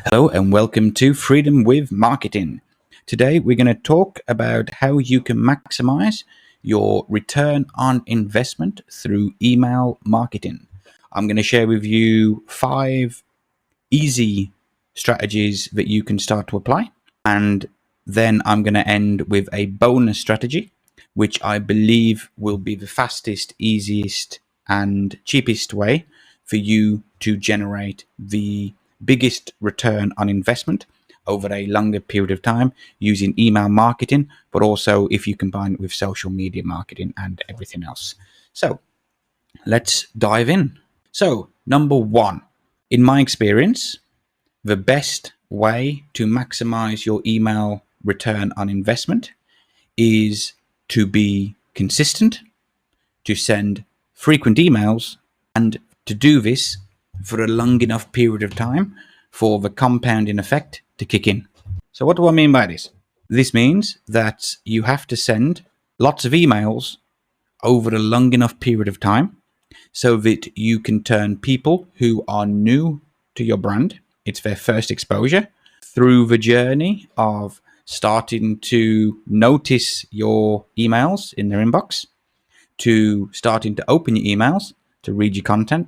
Hello and welcome to Freedom with Marketing. Today we're going to talk about how you can maximize your return on investment through email marketing. I'm going to share with you 5 easy strategies that you can start to apply, and then I'm going to end with a bonus strategy which I believe will be the fastest, easiest and cheapest way for you to generate the biggest return on investment over a longer period of time using email marketing, but also if you combine it with social media marketing and everything else. So let's dive in. So number 1, in my experience, the best way to maximize your email return on investment is to be consistent, to send frequent emails, and to do this for a long enough period of time for the compounding effect to kick in. So what do I mean by this? This means that you have to send lots of emails over a long enough period of time so that you can turn people who are new to your brand, it's their first exposure, through the journey of starting to notice your emails in their inbox, to starting to open your emails, to read your content,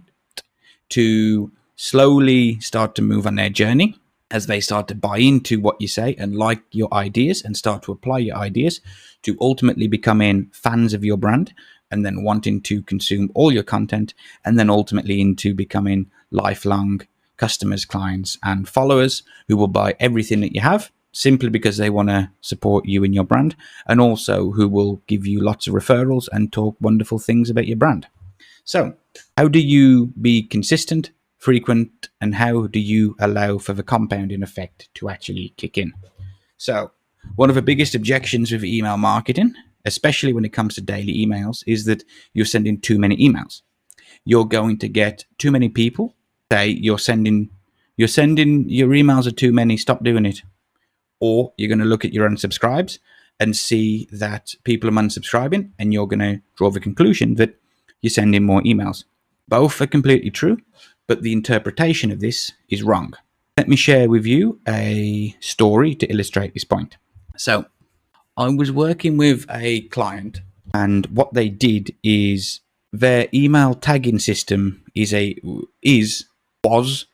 to slowly start to move on their journey as they start to buy into what you say and like your ideas and start to apply your ideas, to ultimately becoming fans of your brand and then wanting to consume all your content, and then ultimately into becoming lifelong customers, clients and followers who will buy everything that you have simply because they want to support you and your brand, and also who will give you lots of referrals and talk wonderful things about your brand. So how do you be consistent, frequent, and how do you allow for the compounding effect to actually kick in? So one of the biggest objections with email marketing, especially when it comes to daily emails, is that you're sending too many emails. You're going to get too many people say you're sending your emails are too many, stop doing it. Or you're going to look at your unsubscribes and see that people are unsubscribing, and you're going to draw the conclusion that you're sending more emails. Both are completely true, but the interpretation of this is wrong. Let me share with you a story to illustrate this point. So I was working with a client, and what they did is their email tagging system was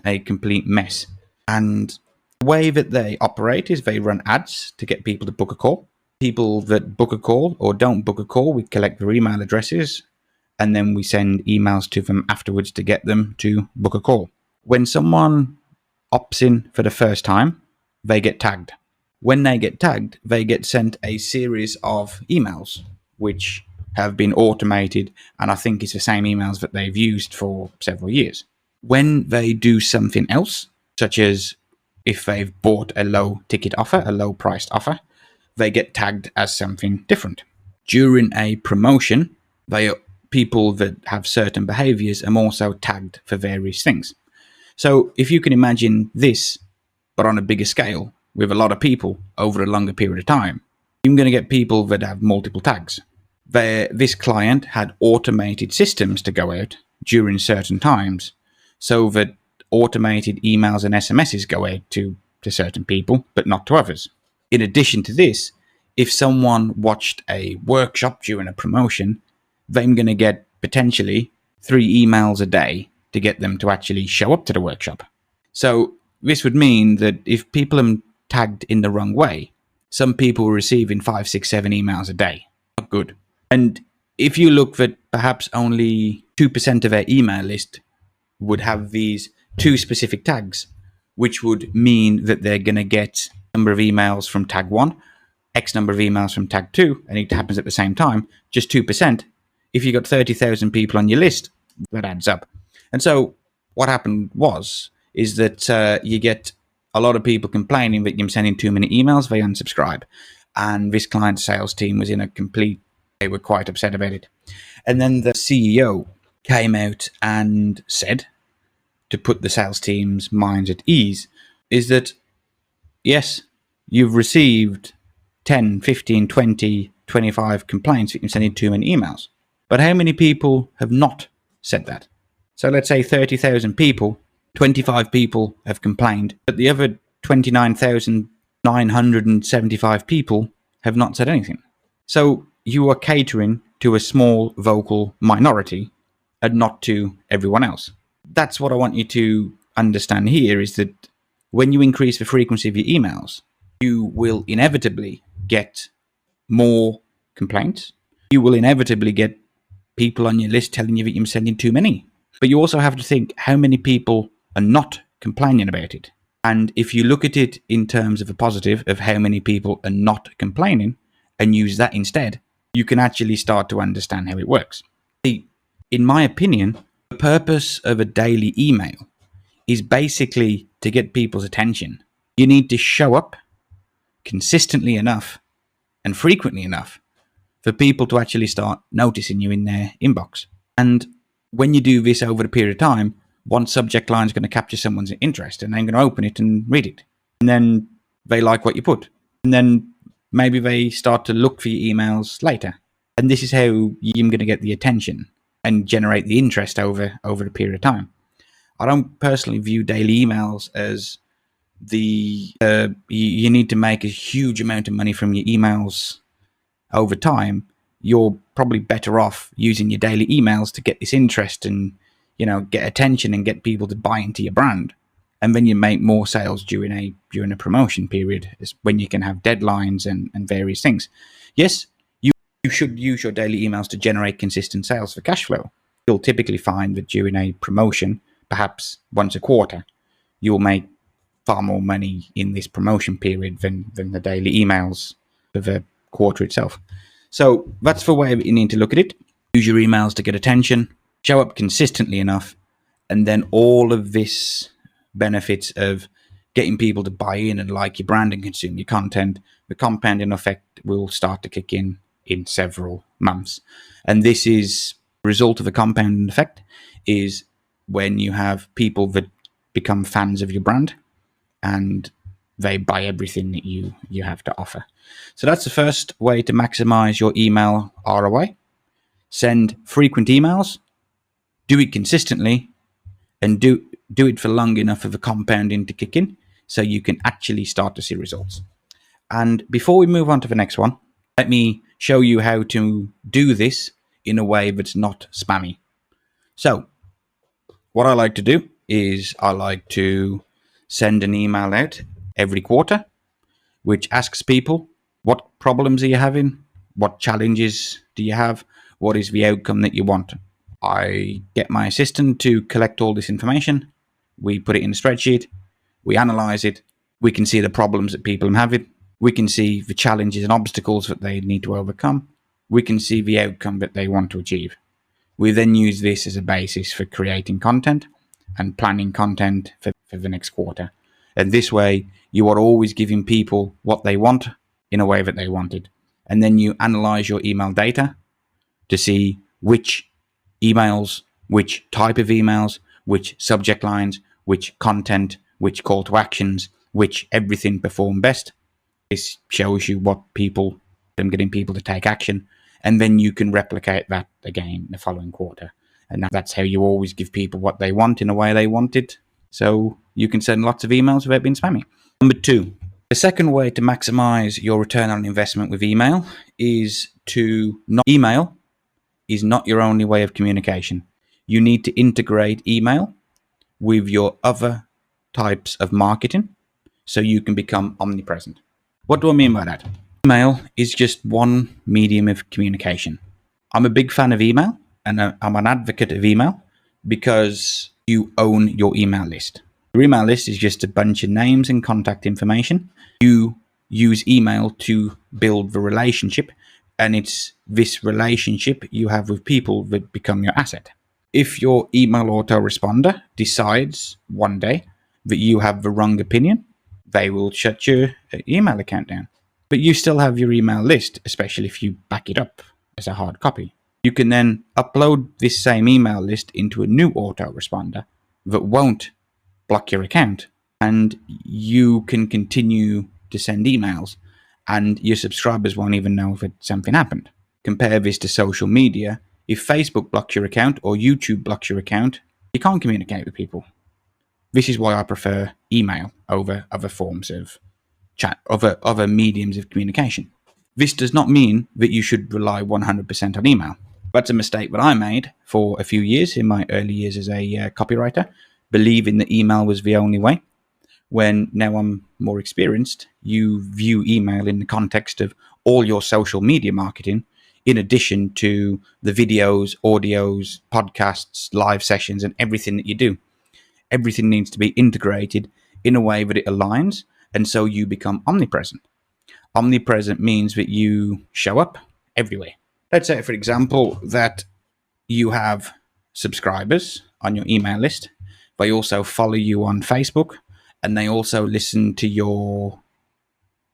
a complete mess. And the way that they operate is they run ads to get people to book a call. People that book a call or don't book a call, we collect their email addresses, and then we send emails to them afterwards to get them to book a call. When someone opts in for the first time, they get tagged. When they get tagged, they get sent a series of emails, which have been automated, and I think it's the same emails that they've used for several years. When they do something else, such as if they've bought a low ticket offer, a low priced offer, they get tagged as something different. During a promotion, people that have certain behaviors are also tagged for various things. So if you can imagine this, but on a bigger scale, with a lot of people over a longer period of time, you're going to get people that have multiple tags. This client had automated systems to go out during certain times so that automated emails and SMSs go out to certain people, but not to others. In addition to this, if someone watched a workshop during a promotion, they're going to get potentially 3 emails a day to get them to actually show up to the workshop. So this would mean that if people are tagged in the wrong way, some people are receiving 5, 6, 7 emails a day. Not good. And if you look that perhaps only 2% of their email list would have these 2 specific tags, which would mean that they're going to get a number of emails from tag 1, X number of emails from tag 2, and it happens at the same time, just 2%. If you got 30,000 people on your list, that adds up. And so what happened is that you get a lot of people complaining that you're sending too many emails, they unsubscribe. And this client's sales team was they were quite upset about it. And then the CEO came out and said, to put the sales team's minds at ease, is that, yes, you've received 10, 15, 20, 25 complaints that you're sending too many emails. But how many people have not said that? So let's say 30,000 people 25 people have complained, but the other 29,975 people have not said anything. So you are catering to a small vocal minority and not to everyone else. That's what I want you to understand here, is that when you increase the frequency of your emails, you will inevitably get more complaints. You will inevitably get people on your list telling you that you're sending too many. But you also have to think how many people are not complaining about it. And if you look at it in terms of a positive of how many people are not complaining and use that instead, you can actually start to understand how it works. In my opinion, the purpose of a daily email is basically to get people's attention. You need to show up consistently enough and frequently enough for people to actually start noticing you in their inbox. And when you do this over a period of time, one subject line is going to capture someone's interest and they're going to open it and read it. And then they like what you put. And then maybe they start to look for your emails later. And this is how you're going to get the attention and generate the interest over a period of time. I don't personally view daily emails as you need to make a huge amount of money from your emails over time. You're probably better off using your daily emails to get this interest and, get attention and get people to buy into your brand. And then you make more sales during a promotion period, is when you can have deadlines and various things. Yes, you should use your daily emails to generate consistent sales for cash flow. You'll typically find that during a promotion, perhaps once a quarter, you'll make far more money in this promotion period than the daily emails of a quarter itself. So that's the way you need to look at it. Use your emails to get attention, show up consistently enough, and then all of this benefits of getting people to buy in and like your brand and consume your content, the compounding effect will start to kick in several months. And this is the result of the compounding effect, is when you have people that become fans of your brand and they buy everything that you have to offer. So that's the first way to maximize your email ROI. Send frequent emails, do it consistently, and do it for long enough for the compounding to kick in so you can actually start to see results. And before we move on to the next one, let me show you how to do this in a way that's not spammy. So what I like to do is I like to send an email out every quarter, which asks people, what problems are you having? What challenges do you have? What is the outcome that you want? I get my assistant to collect all this information. We put it in a spreadsheet. We analyze it. We can see the problems that people are having. We can see the challenges and obstacles that they need to overcome. We can see the outcome that they want to achieve. We then use this as a basis for creating content and planning content for the next quarter. And this way, you are always giving people what they want in a way that they wanted. And then you analyze your email data to see which emails, which type of emails, which subject lines, which content, which call to actions, which everything perform best. This shows you what getting people to take action. And then you can replicate that again the following quarter. And that's how you always give people what they want in a way they want it. So you can send lots of emails without being spammy. Number 2, the second way to maximize your return on investment with email is to not email is not your only way of communication. You need to integrate email with your other types of marketing so you can become omnipresent. What do I mean by that? Email is just one medium of communication. I'm a big fan of email, and I'm an advocate of email because you own your email list. Your email list is just a bunch of names and contact information. You use email to build the relationship, and it's this relationship you have with people that become your asset. If your email autoresponder decides one day that you have the wrong opinion, they will shut your email account down. But you still have your email list, especially if you back it up as a hard copy. You can then upload this same email list into a new autoresponder that won't block your account, and you can continue to send emails, and your subscribers won't even know if something happened. Compare this to social media. If Facebook blocks your account or YouTube blocks your account, you can't communicate with people. This is why I prefer email over other forms of chat, other mediums of communication. This does not mean that you should rely 100% on email. That's a mistake that I made for a few years in my early years as a copywriter, believing that email was the only way. When now I'm more experienced, you view email in the context of all your social media marketing, in addition to the videos, audios, podcasts, live sessions, and everything that you do. Everything needs to be integrated in a way that it aligns, and so you become omnipresent. Omnipresent means that you show up everywhere. Let's say, for example, that you have subscribers on your email list. They also follow you on Facebook, and they also listen to your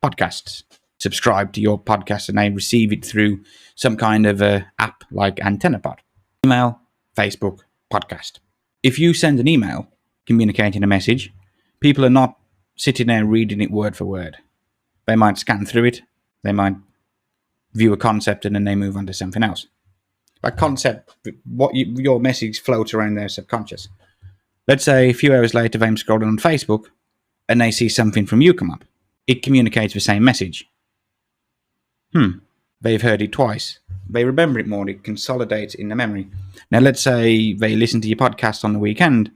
podcasts, subscribe to your podcast, and they receive it through some kind of a app like AntennaPod. Email, Facebook, podcast. If you send an email communicating a message, people are not sitting there reading it word for word. They might scan through it, they might view a concept, and then they move on to something else. That concept, your message floats around their subconscious. Let's say a few hours later, they're scrolling on Facebook and they see something from you come up. It communicates the same message. They've heard it twice. They remember it more. It consolidates in the memory. Now, let's say they listen to your podcast on the weekend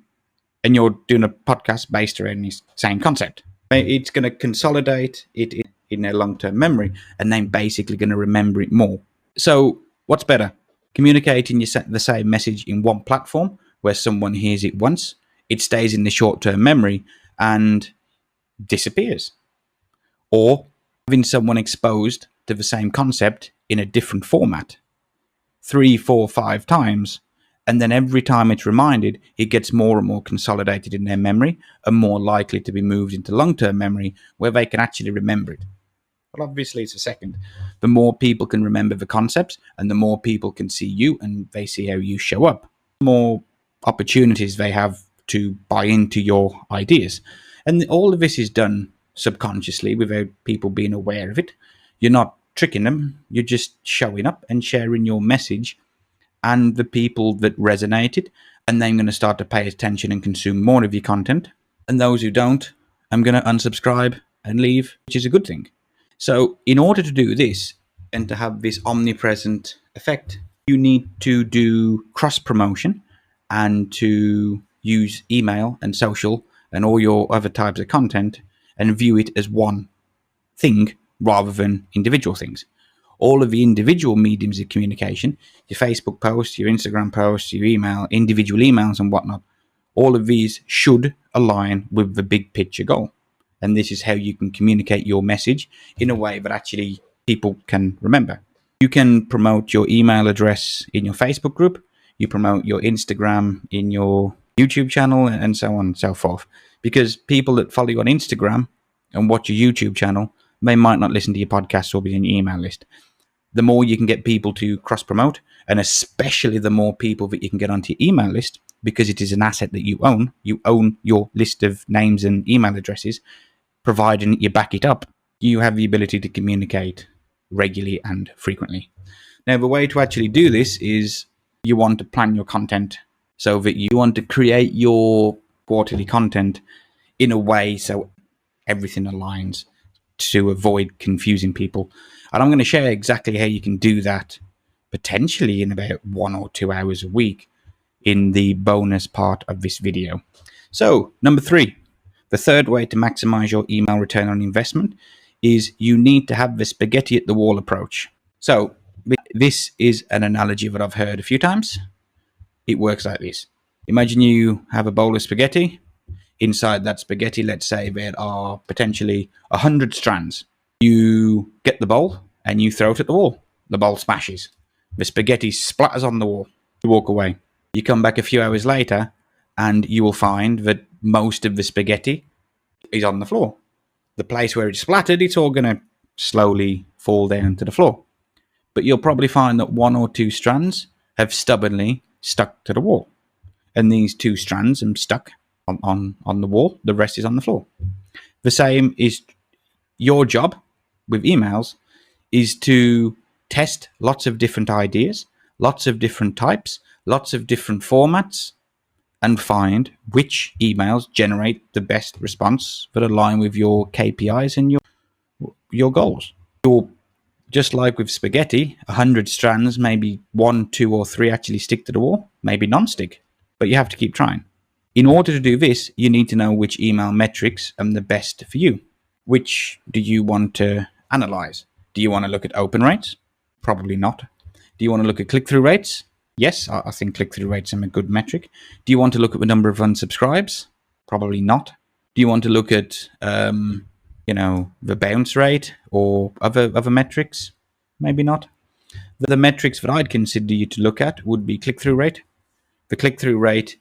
and you're doing a podcast based around this same concept. It's going to consolidate it in their long-term memory, and then basically going to remember it more. So what's better? Communicating the same message in one platform where someone hears it once, it stays in the short-term memory and disappears. Or having someone exposed to the same concept in a different format 3, 4, 5 times, and then every time it's reminded, it gets more and more consolidated in their memory and more likely to be moved into long-term memory where they can actually remember it. Well, obviously, it's a second. The more people can remember the concepts and the more people can see you and they see how you show up, the more opportunities they have to buy into your ideas. And all of this is done subconsciously without people being aware of it. You're not tricking them. You're just showing up and sharing your message and the people that resonated. And then I'm going to start to pay attention and consume more of your content. And those who don't, I'm going to unsubscribe and leave, which is a good thing. So in order to do this and to have this omnipresent effect, you need to do cross-promotion and to use email and social and all your other types of content and view it as one thing rather than individual things. All of the individual mediums of communication, your Facebook posts, your Instagram posts, your email, individual emails and whatnot, all of these should align with the big picture goal. And this is how you can communicate your message in a way that actually people can remember. You can promote your email address in your Facebook group. You promote your Instagram in your YouTube channel and so on and so forth. Because people that follow you on Instagram and watch your YouTube channel, they might not listen to your podcast or be in your email list. The more you can get people to cross-promote, and especially the more people that you can get onto your email list, because it is an asset that you own your list of names and email addresses, providing you back it up, you have the ability to communicate regularly and frequently. Now, the way to actually do this is you want to plan your content so that you want to create your quarterly content in a way so everything aligns to avoid confusing people. And I'm going to share exactly how you can do that potentially in about 1 or 2 hours a week in the bonus part of this video. So, number 3. The third way to maximize your email return on investment is you need to have the spaghetti at the wall approach. So this is an analogy that I've heard a few times. It works like this. Imagine you have a bowl of spaghetti. Inside that spaghetti, let's say there are potentially 100 strands. You get the bowl and you throw it at the wall. The bowl smashes. The spaghetti splatters on the wall. You walk away. You come back a few hours later and you will find that most of the spaghetti is on the floor. The place where it's splattered, it's all going to slowly fall down to the floor. But you'll probably find that 1 or 2 strands have stubbornly stuck to the wall. And these 2 strands are stuck on the wall. The rest is on the floor. The same is your job with emails, is to test lots of different ideas, lots of different types, lots of different formats, and find which emails generate the best response that align with your KPIs and your goals. You're just like with spaghetti, 100 strands, maybe 1, 2, or 3 actually stick to the wall, maybe none stick, but you have to keep trying. In order to do this, you need to know which email metrics are the best for you. Which do you want to analyze? Do you want to look at open rates? Probably not. Do you want to look at click-through rates? Yes, I think click-through rates are a good metric. Do you want to look at the number of unsubscribes? Probably not. Do you want to look at the bounce rate or other metrics? Maybe not. The metrics that I'd consider you to look at would be click-through rate. The click-through rate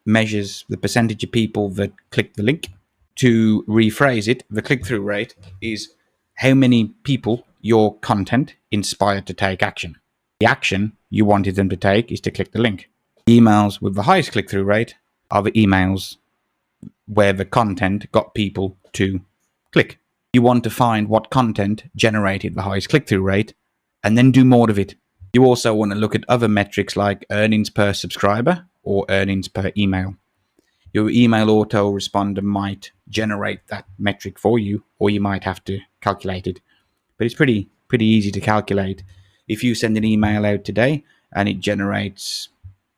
measures the percentage of people that click the link. To rephrase it, the click-through rate is how many people your content inspired to take action. The action you wanted them to take is to click the link. Emails with the highest click-through rate are the emails where the content got people to click. You want to find what content generated the highest click-through rate and then do more of it. You also want to look at other metrics like earnings per subscriber or earnings per email. Your email autoresponder might generate that metric for you, or you might have to calculate it. But it's pretty easy to calculate. If you send an email out today and it generates,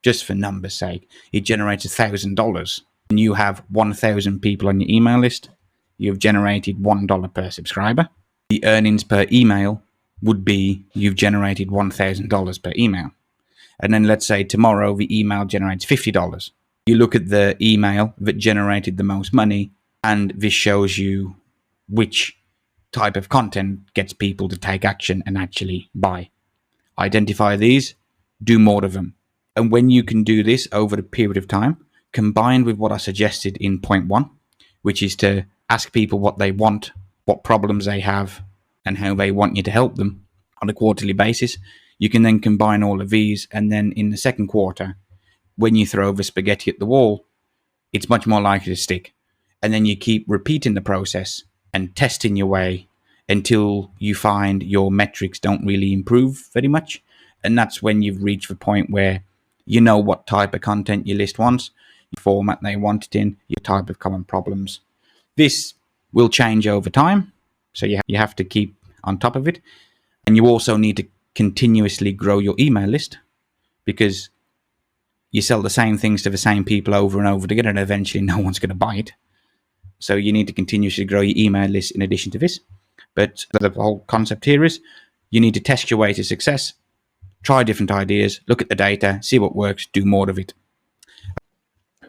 just for numbers' sake, it generates $1,000, and you have 1,000 people on your email list, you've generated $1 per subscriber. The earnings per email would be you've generated $1,000 per email. And then let's say tomorrow the email generates $50. You look at the email that generated the most money, and this shows you which type of content gets people to take action and actually buy. Identify these, do more of them. And when you can do this over a period of time, combined with what I suggested in point 1, which is to ask people what they want, what problems they have, and how they want you to help them on a quarterly basis, you can then combine all of these, and then in the second quarter, when you throw the spaghetti at the wall, it's much more likely to stick. And then you keep repeating the process and testing your way until you find your metrics don't really improve very much. And that's when you've reached the point where you know what type of content your list wants, your format they want it in, your type of common problems. This will change over time, so you have to keep on top of it. And you also need to continuously grow your email list, because you sell the same things to the same people over and over again, and eventually no one's going to buy it. So you need to continuously grow your email list in addition to this. But the whole concept here is you need to test your way to success, try different ideas, look at the data, see what works, do more of it.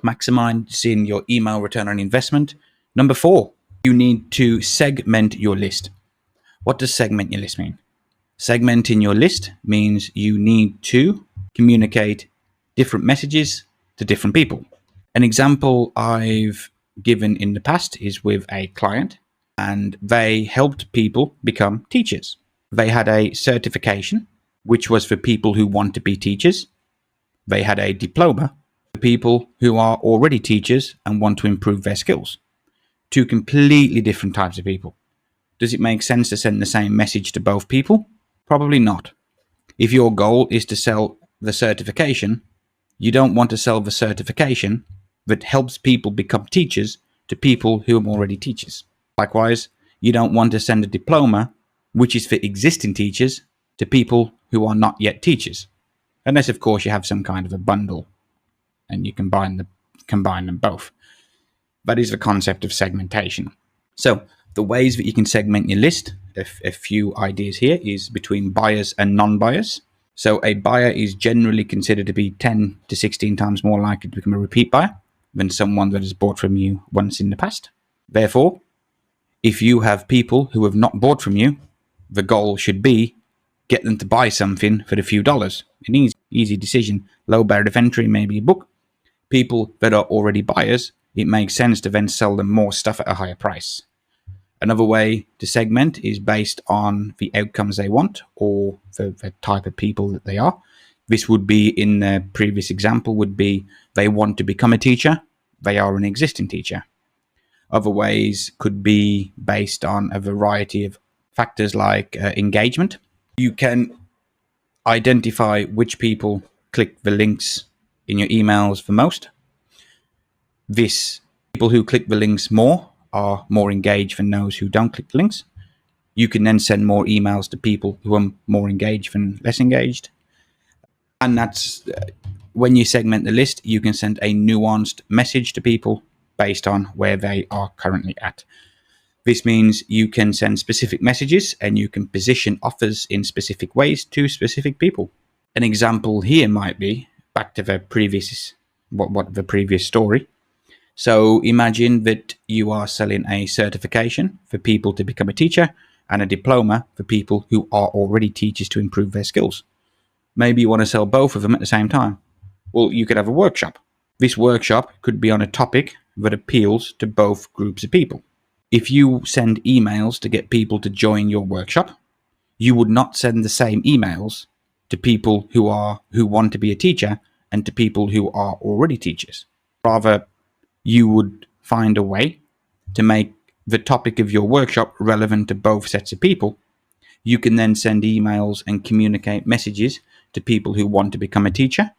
Maximizing your email return on investment. Number 4, you need to segment your list. What does segment your list mean? Segmenting your list means you need to communicate different messages to different people. An example I've given in the past is with a client, and they helped people become teachers. They had a certification, which was for people who want to be teachers. They had a diploma for people who are already teachers and want to improve their skills. 2 completely different types of people. Does it make sense to send the same message to both people? Probably not. If your goal is to sell the certification, you don't want to sell the certification that helps people become teachers to people who are already teachers. Likewise, you don't want to send a diploma, which is for existing teachers, to people who are not yet teachers. Unless, of course, you have some kind of a bundle and you combine them both. That is the concept of segmentation. So the ways that you can segment your list, a few ideas here, is between buyers and non-buyers. So a buyer is generally considered to be 10 to 16 times more likely to become a repeat buyer than someone that has bought from you once in the past. Therefore, if you have people who have not bought from you, the goal should be get them to buy something for a few dollars. An easy decision, low barrier of entry, maybe a book. People that are already buyers, it makes sense to then sell them more stuff at a higher price. Another way to segment is based on the outcomes they want or the type of people that they are. This would be, in the previous example, would be they want to become a teacher, they are an existing teacher. Other ways could be based on a variety of factors like engagement. You can identify which people click the links in your emails the most. This people who click the links more are more engaged than those who don't click the links. You can then send more emails to people who are more engaged than less engaged. And that's when you segment the list, you can send a nuanced message to people based on where they are currently at. This means you can send specific messages and you can position offers in specific ways to specific people. An example here might be back to the previous the previous story. So imagine that you are selling a certification for people to become a teacher and a diploma for people who are already teachers to improve their skills. Maybe you want to sell both of them at the same time. Well, you could have a workshop. This workshop could be on a topic that appeals to both groups of people. If you send emails to get people to join your workshop, you would not send the same emails to people who want to be a teacher and to people who are already teachers. Rather, you would find a way to make the topic of your workshop relevant to both sets of people. You can then send emails and communicate messages to people who want to become a teacher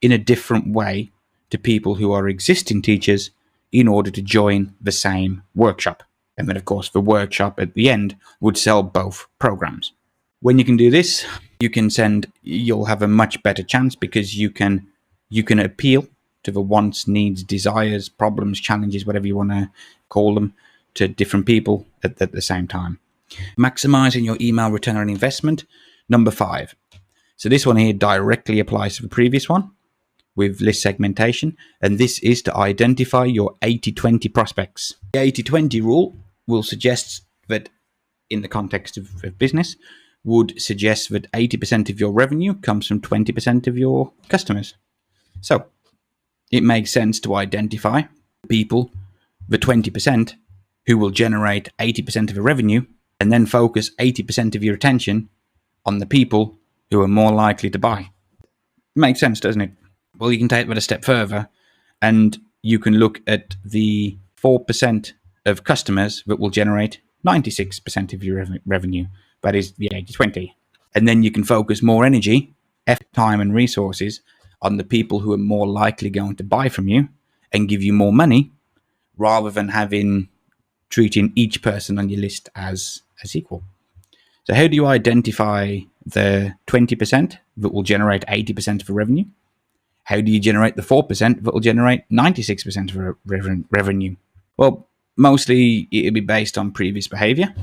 in a different way to people who are existing teachers in order to join the same workshop. And then, of course, the workshop at the end would sell both programs. When you can do this, you'll have a much better chance because you can appeal to the wants, needs, desires, problems, challenges, whatever you want to call them, to different people at the same time. Maximizing your email return on investment, number 5. So this one here directly applies to the previous one with list segmentation, and this is to identify your 80-20 prospects. The 80-20 rule will suggest that, in the context of business, would suggest that 80% of your revenue comes from 20% of your customers. So it makes sense to identify people, the 20%, who will generate 80% of the revenue, and then focus 80% of your attention on the people who are more likely to buy. Makes sense, doesn't it? Well, you can take that a step further, and you can look at the 4% of customers that will generate 96% of your revenue. That is the 80-20. And then you can focus more energy, effort, time, and resources on the people who are more likely going to buy from you and give you more money, rather than treating each person on your list as equal. So how do you identify the 20% that will generate 80% of the revenue? How do you generate the 4% that will generate 96% of revenue? Well, mostly it'll be based on previous behavior.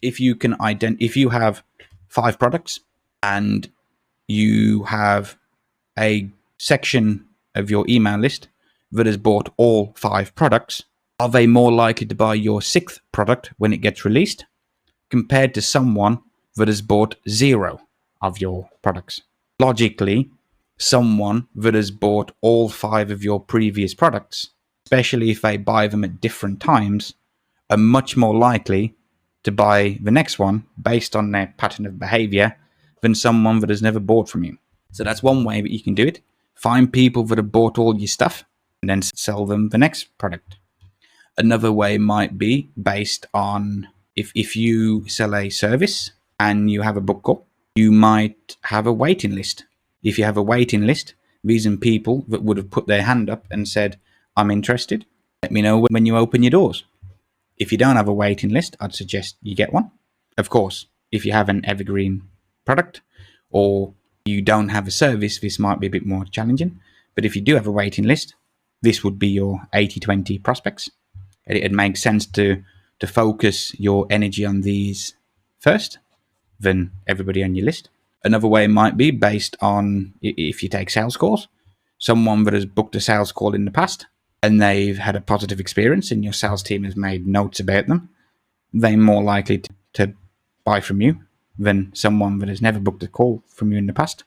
If you have 5 products and you have a section of your email list that has bought all 5 products, are they more likely to buy your 6th product when it gets released compared to someone that has bought 0 of your products? Logically, someone that has bought all 5 of your previous products, especially if they buy them at different times, are much more likely to buy the next one based on their pattern of behavior than someone that has never bought from you. So that's one way that you can do it. Find people that have bought all your stuff and then sell them the next product. Another way might be based on if you sell a service and you have a book call, you might have a waiting list. If you have a waiting list, these are people that would have put their hand up and said, I'm interested. Let me know when you open your doors. If you don't have a waiting list, I'd suggest you get one. Of course, if you have an evergreen product or you don't have a service, this might be a bit more challenging. But if you do have a waiting list, this would be your 80-20 prospects. It makes sense to focus your energy on these first than everybody on your list. Another way might be based on, if you take sales calls, someone that has booked a sales call in the past and they've had a positive experience and your sales team has made notes about them, they're more likely to buy from you than someone that has never booked a call from you in the past.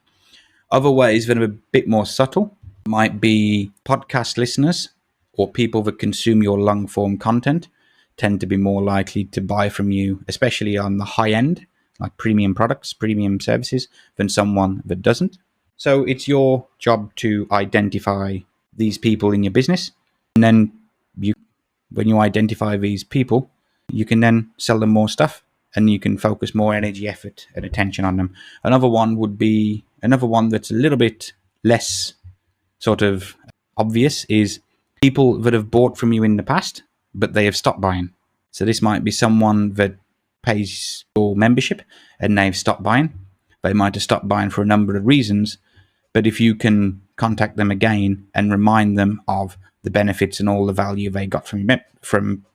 Other ways that are a bit more subtle might be podcast listeners or people that consume your long form content tend to be more likely to buy from you, especially on the high end, like premium products, premium services, than someone that doesn't. So it's your job to identify these people in your business. And then when you identify these people, you can then sell them more stuff and you can focus more energy, effort, and attention on them. Another one that's a little bit less sort of obvious is People that have bought from you in the past, but they have stopped buying. So this might be someone that pays your membership and they've stopped buying. They might have stopped buying for a number of reasons, but if you can contact them again and remind them of the benefits and all the value they got from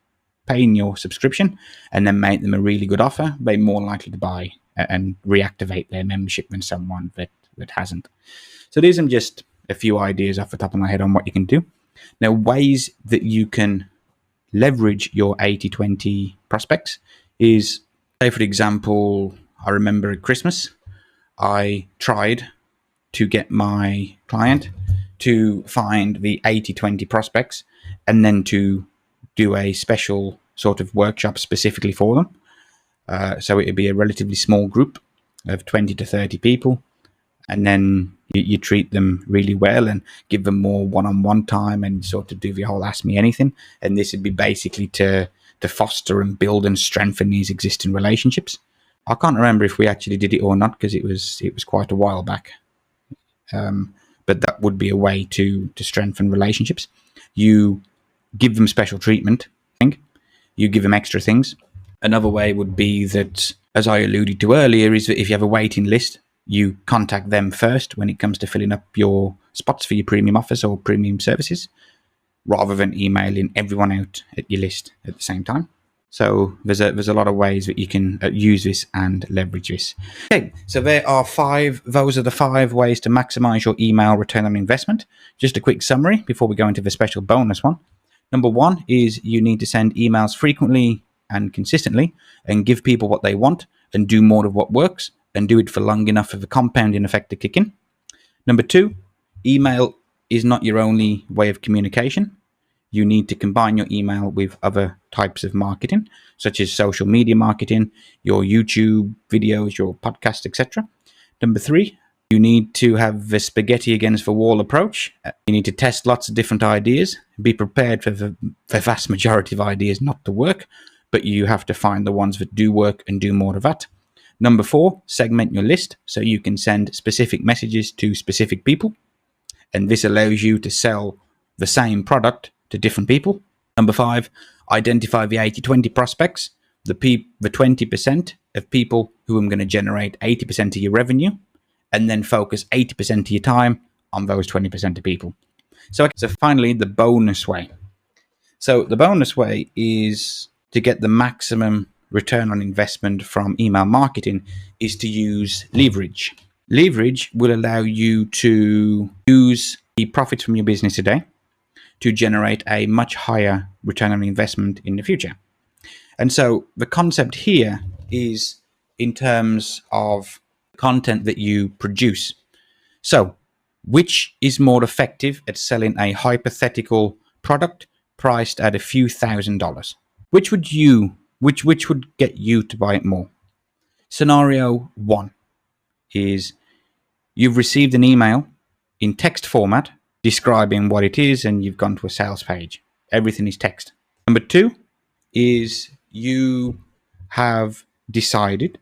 paying your subscription, and then make them a really good offer, they're more likely to buy and reactivate their membership than someone that hasn't. So these are just a few ideas off the top of my head on what you can do. Now, ways that you can leverage your 80-20 prospects is, say for example, I remember at Christmas, I tried to get my client to find the 80-20 prospects and then to do a special sort of workshop specifically for them. So it would be a relatively small group of 20 to 30 people, and then you treat them really well and give them more one-on-one time and sort of do the whole ask me anything. And this would be basically to foster and build and strengthen these existing relationships. I can't remember if we actually did it or not, because it was quite a while back. But that would be a way to strengthen relationships. You give them special treatment. You give them extra things. Another way would be that, as I alluded to earlier, is that if you have a waiting list, you contact them first when it comes to filling up your spots for your premium offers or premium services, rather than emailing everyone out at your list at the same time. So there's a lot of ways that you can use this and leverage this. Okay, so those are the 5 ways to maximize your email return on investment. Just a quick summary before we go into the special bonus one. Number 1 is you need to send emails frequently and consistently and give people what they want and do more of what works and do it for long enough for the compounding effect to kick in. Number 2, email is not your only way of communication. You need to combine your email with other types of marketing, such as social media marketing, your YouTube videos, your podcast, etc. Number 3, you need to have the spaghetti against the wall approach. You need to test lots of different ideas, be prepared for the vast majority of ideas not to work, but you have to find the ones that do work and do more of that. Number 4, segment your list so you can send specific messages to specific people. And this allows you to sell the same product to different people. Number 5, identify the 80-20 prospects, the 20% of people who are going to generate 80% of your revenue, and then focus 80% of your time on those 20% of people. So finally, the bonus way. So the bonus way is to get the maximum return on investment from email marketing is to use leverage. Leverage will allow you to use the profits from your business today to generate a much higher return on investment in the future. And so the concept here is in terms of content that you produce. So which is more effective at selling a hypothetical product priced at a few $1,000s? Which would get you to buy it more? Scenario 1 is you've received an email in text format describing what it is, and you've gone to a sales page. Everything is text. Number 2 is you have decided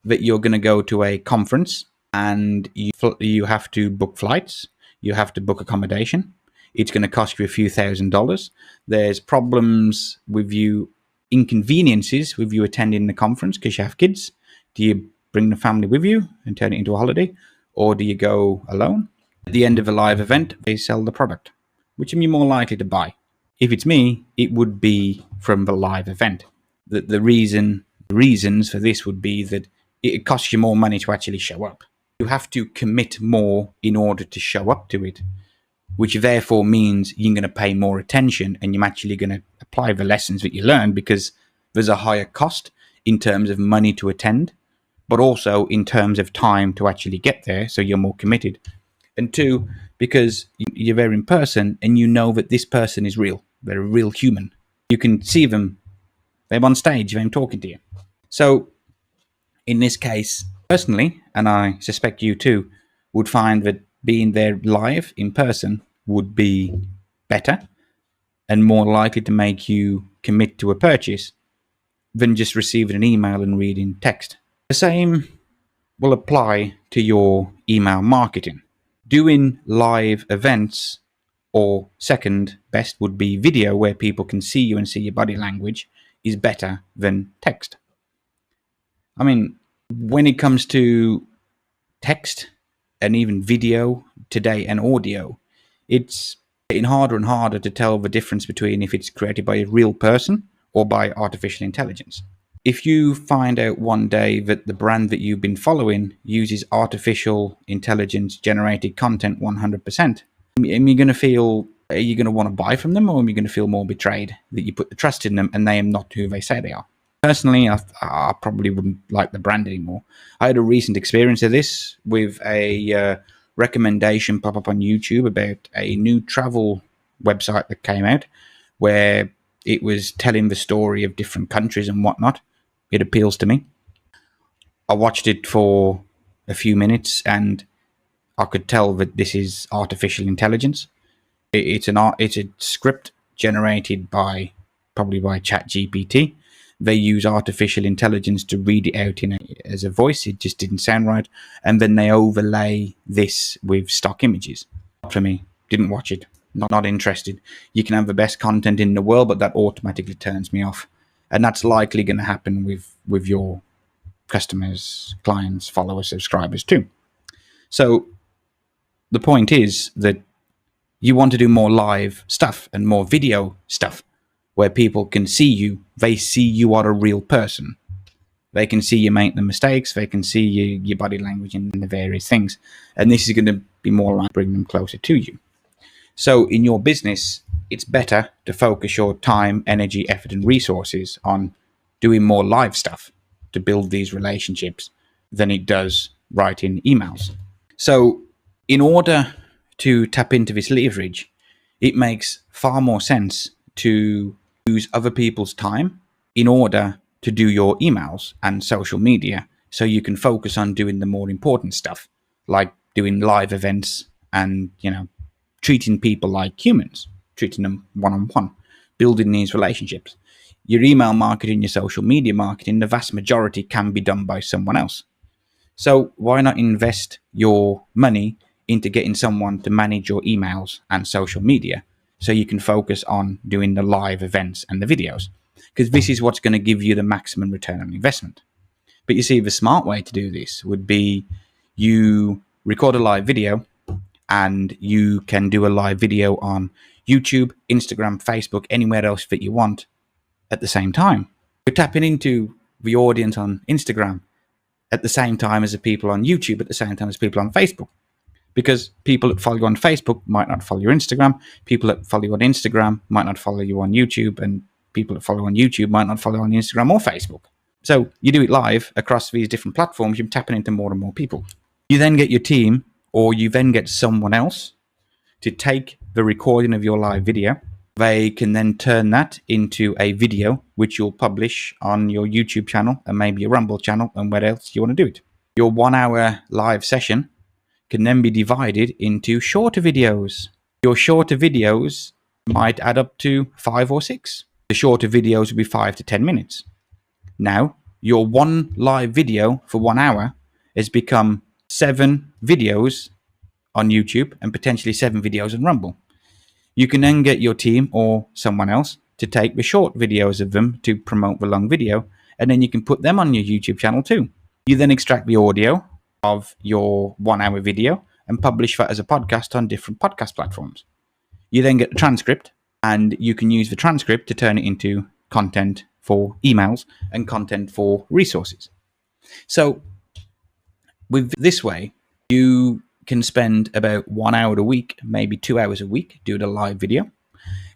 that you're going to go to a conference and you have to book flights, you have to book accommodation. It's going to cost you a few $1,000s. There's problems with you, inconveniences with you attending the conference because you have kids. Do you bring the family with you and turn it into a holiday, or do you go alone? At the end of a live event, they sell the product. Which am you more likely to buy? If it's me, it would be from the live event. The reasons for this would be that it costs you more money to actually show up. You have to commit more in order to show up to it, which therefore means you're going to pay more attention and you're actually going to apply the lessons that you learn, because there's a higher cost in terms of money to attend, but also in terms of time to actually get there, so you're more committed. And 2, because you're there in person and you know that this person is real. They're a real human. You can see them. They're on stage. They're talking to you. So in this case, personally, and I suspect you too, would find that being there live in person would be better and more likely to make you commit to a purchase than just receiving an email and reading text. The same will apply to your email marketing. Doing live events Or second best would be video, where people can see you and see your body language, is better than text. I mean, when it comes to text and even video today and audio, it's getting harder and harder to tell the difference between if it's created by a real person or by artificial intelligence. If you find out one day that the brand that you've been following uses artificial intelligence generated content 100%, are you going to feel, are you going to want to buy from them, or are you going to feel more betrayed that you put the trust in them and they are not who they say they are? Personally, I probably wouldn't like the brand anymore. I had a recent experience of this with a recommendation pop up on YouTube about a new travel website that came out, where it was telling the story of different countries and whatnot. It appeals to me. I watched it for a few minutes and I could tell that this is artificial intelligence. It's a script generated probably by ChatGPT. They use artificial intelligence to read it out as a voice. It just didn't sound right, and then they overlay this with stock images. For me, didn't watch it. Not interested. You can have the best content in the world, but that automatically turns me off, and that's likely going to happen with your customers, clients, followers, subscribers too. So the point is that you want to do more live stuff and more video stuff where people can see you. They see you are a real person. They can see you make the mistakes. They can see your body language and the various things. And this is going to be more like bring them closer to you. So in your business, it's better to focus your time, energy, effort, and resources on doing more live stuff to build these relationships than it does writing emails. So in order to tap into this leverage, it makes far more sense to use other people's time in order to do your emails and social media, so you can focus on doing the more important stuff, like doing live events and, treating people like humans, treating them one-on-one, building these relationships. Your email marketing, your social media marketing, the vast majority can be done by someone else. So why not invest your money into getting someone to manage your emails and social media, so you can focus on doing the live events and the videos? Because this is what's going to give you the maximum return on investment. But you see, the smart way to do this would be you record a live video, and you can do a live video on YouTube, Instagram, Facebook, anywhere else that you want at the same time. You're tapping into the audience on Instagram at the same time as the people on YouTube, at the same time as people on Facebook. Because people that follow you on Facebook might not follow your Instagram. People that follow you on Instagram might not follow you on YouTube. And people that follow on YouTube might not follow on Instagram or Facebook. So you do it live across these different platforms, you're tapping into more and more people. You then get your team, or you then get someone else to take the recording of your live video. They can then turn that into a video, which you'll publish on your YouTube channel and maybe your Rumble channel and where else you want to do it. Your 1 hour live session can then be divided into shorter videos. Your shorter videos might add up to 5 or 6. The shorter videos will be 5 to 10 minutes. Now, your one live video for 1 hour has become 7 videos on YouTube and potentially 7 videos on Rumble. You can then get your team or someone else to take the short videos of them to promote the long video, and then you can put them on your YouTube channel too. You then extract the audio of your 1 hour video and publish that as a podcast on different podcast platforms. You then get the transcript, and you can use the transcript to turn it into content for emails and content for resources. So with this way, you can spend about 1 hour a week, maybe 2 hours a week, doing a live video.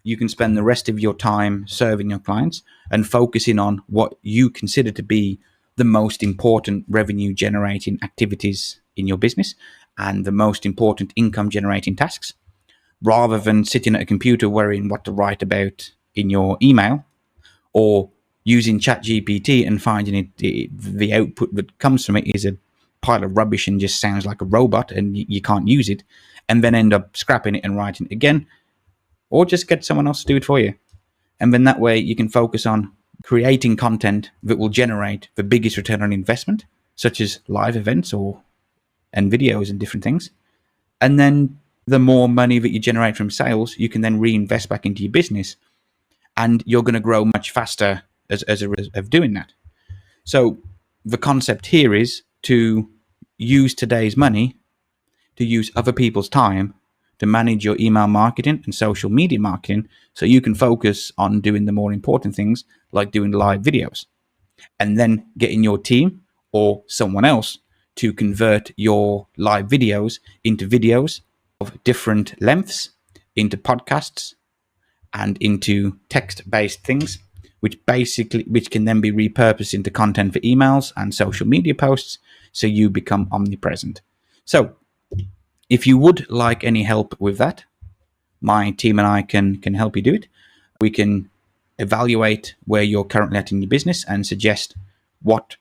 You can spend the rest of your time serving your clients and focusing on what you consider to be the most important revenue generating activities in your business and the most important income generating tasks, rather than sitting at a computer worrying what to write about in your email, or using ChatGPT and finding the output that comes from it is a pile of rubbish and just sounds like a robot and you can't use it, and then end up scrapping it and writing it again, or just get someone else to do it for you. And then that way you can focus on creating content that will generate the biggest return on investment, such as live events and videos and different things. And then the more money that you generate from sales, you can then reinvest back into your business, and you're going to grow much faster as a result of doing that. So the concept here is to use today's money to use other people's time to manage your email marketing and social media marketing, so you can focus on doing the more important things like doing live videos, and then getting your team or someone else to convert your live videos into videos of different lengths, into podcasts, and into text-based things, which can then be repurposed into content for emails and social media posts, so you become omnipresent. So if you would like any help with that, my team and I can help you do it. We can evaluate where you're currently at in your business and suggest what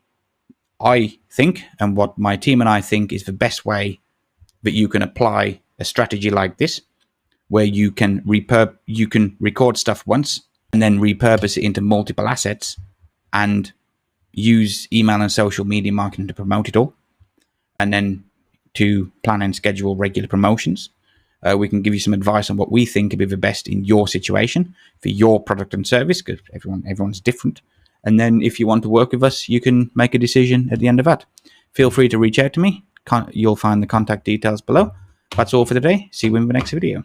I think and what my team and I think is the best way that you can apply a strategy like this, where you can record stuff once and then repurpose it into multiple assets and use email and social media marketing to promote it all, and then to plan and schedule regular promotions. We can give you some advice on what we think would be the best in your situation for your product and service, because everyone's different. And then if you want to work with us, you can make a decision at the end of that. Feel free to reach out to me. You'll find the contact details below. That's all for today. See you in the next video.